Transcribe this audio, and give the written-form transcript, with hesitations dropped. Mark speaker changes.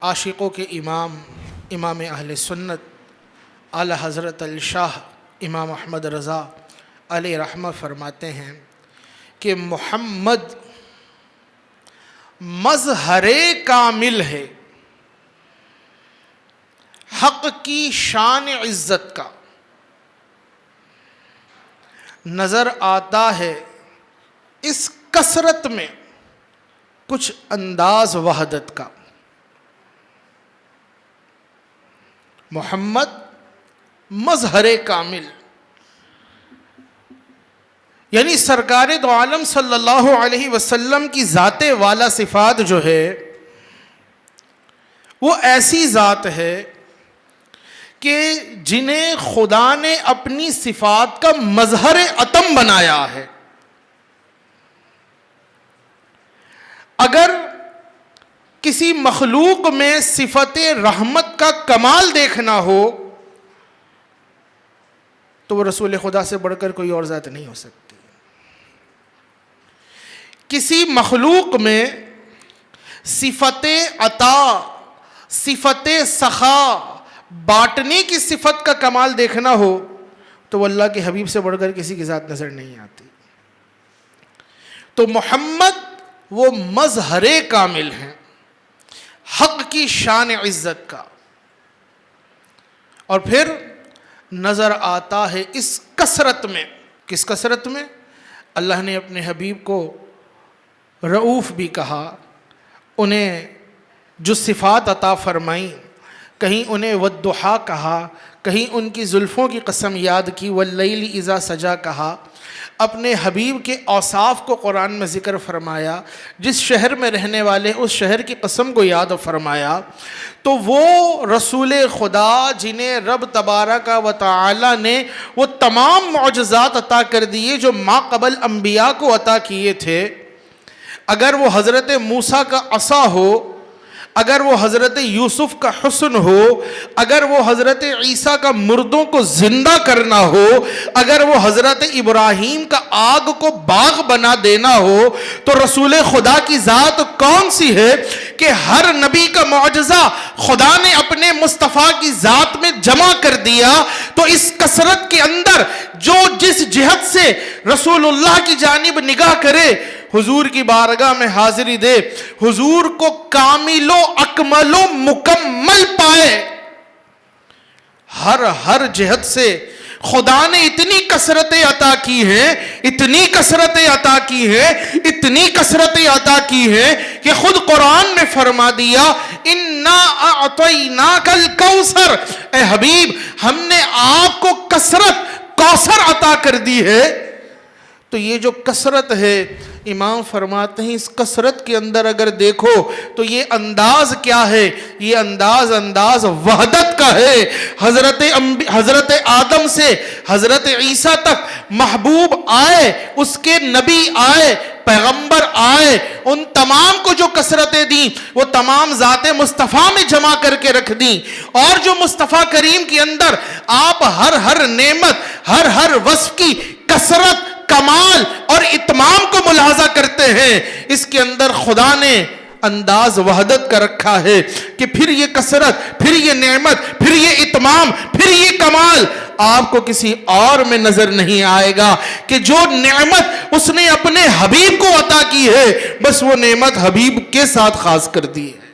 Speaker 1: عاشقوں کے امام امام اہل سنت اعلیٰ حضرت الشاہ امام احمد رضا علیہ رحمہ فرماتے ہیں کہ محمد مظہر کامل ہے، حق کی شان عزت کا، نظر آتا ہے اس کثرت میں کچھ انداز وحدت کا۔ محمد مظہر کامل یعنی سرکار دو عالم صلی اللہ علیہ وسلم کی ذات والا صفات جو ہے وہ ایسی ذات ہے کہ جنہیں خدا نے اپنی صفات کا مظہر اتم بنایا ہے۔ اگر کسی مخلوق میں صفت رحمت کا کمال دیکھنا ہو تو وہ رسول خدا سے بڑھ کر کوئی اور ذات نہیں ہو سکتی۔ کسی مخلوق میں صفت عطا، صفت سخا، بانٹنے کی صفت کا کمال دیکھنا ہو تو وہ اللہ کے حبیب سے بڑھ کر کسی کی ذات نظر نہیں آتی۔ تو محمد وہ مظہر کامل ہیں، حق کی شان عزت کا، اور پھر نظر آتا ہے اس کثرت میں۔ کس کثرت میں؟ اللہ نے اپنے حبیب کو رؤوف بھی کہا، انہیں جو صفات عطا فرمائیں، کہیں انہیں والضحیٰ کہا، کہیں ان کی زلفوں کی قسم یاد کی، واللیل اذا سجا کہا۔ اپنے حبیب کے اوصاف کو قرآن میں ذکر فرمایا، جس شہر میں رہنے والے اس شہر کی قسم کو یاد فرمایا۔ تو وہ رسول خدا جنہیں رب تبارک و تعالی نے وہ تمام معجزات عطا کر دیے جو ما قبل انبیاء کو عطا کیے تھے، اگر وہ حضرت موسیٰ کا عصا ہو، اگر وہ حضرت یوسف کا حسن ہو، اگر وہ حضرت عیسیٰ کا مردوں کو زندہ کرنا ہو، اگر وہ حضرت ابراہیم کا آگ کو باغ بنا دینا ہو، تو رسول خدا کی ذات کون سی ہے کہ ہر نبی کا معجزہ خدا نے اپنے مصطفیٰ کی ذات میں جمع کر دیا۔ تو اس کثرت کے اندر جو جس جہت سے رسول اللہ کی جانب نگاہ کرے، حضور کی بارگاہ میں حاضری دے، حضور کو کامل و اکمل و مکمل پائے، ہر جہت سے خدا نے اتنی کثرتیں عطا کی ہیں، اتنی کثرتیں عطا کی ہیں، اتنی کثرتیں عطا کی ہیں کہ خود قرآن نے فرما دیا اِنَّا أَعْطَيْنَاكَ الْكَوْثَرَ، اے حبیب ہم نے آپ کو کثرت کوثر عطا کر دی ہے۔ تو یہ جو کثرت ہے، امام فرماتے ہیں اس کثرت کے اندر اگر دیکھو تو یہ انداز کیا ہے؟ یہ انداز وحدت کا ہے۔ حضرت آدم سے حضرت عیسیٰ تک محبوب آئے، اس کے نبی آئے، پیغمبر آئے، ان تمام کو جو کثرتیں دیں وہ تمام ذات مصطفیٰ میں جمع کر کے رکھ دیں، اور جو مصطفیٰ کریم کے اندر آپ ہر نعمت، ہر وصف کی کثرت، کمال اور اتمام کو ملاحظہ کرتے ہیں، اس کے اندر خدا نے انداز وحدت کا رکھا ہے کہ پھر یہ کثرت، پھر یہ نعمت، پھر یہ اتمام، پھر یہ کمال آپ کو کسی اور میں نظر نہیں آئے گا، کہ جو نعمت اس نے اپنے حبیب کو عطا کی ہے بس وہ نعمت حبیب کے ساتھ خاص کر دی ہے۔